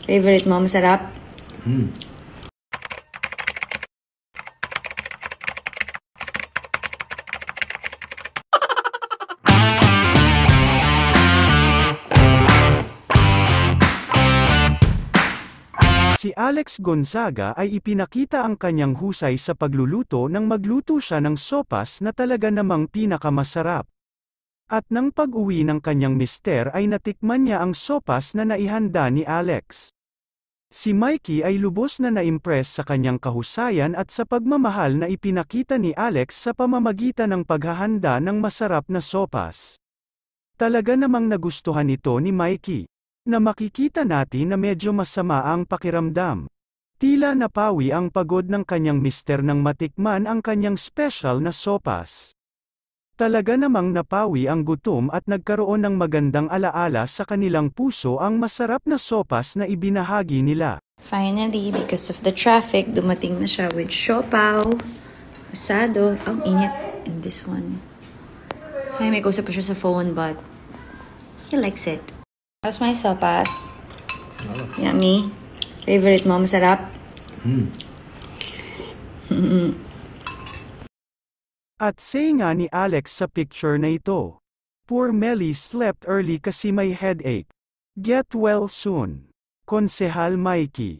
Favorite mo, masarap? Si Alex Gonzaga ay ipinakita ang kanyang husay sa pagluluto nang magluto siya ng sopas na talaga namang pinakamasarap. At nang pag-uwi ng kanyang mister ay natikman niya ang sopas na naihanda ni Alex. Si Mikey ay lubos na na-impress sa kanyang kahusayan at sa pagmamahal na ipinakita ni Alex sa pamamagitan ng paghahanda ng masarap na sopas. Talaga namang nagustuhan ito ni Mikey. Na makikita natin na medyo masama ang pakiramdam. Tila napawi ang pagod ng kanyang mister nang matikman ang kanyang special na sopas. Talaga namang napawi ang gutom at nagkaroon ng magandang alaala sa kanilang puso ang masarap na sopas na ibinahagi nila. Finally, because of the traffic, dumating na siya with siopaw, asado. Ang init in this one. Ay, may kausap pa siya sa phone, but he likes it. How's my sopas? Yummy. Favorite mo, masarap? At say nga ni Alex sa picture na ito, "Poor Melly slept early kasi may headache. Get well soon." Konsehal Mikey.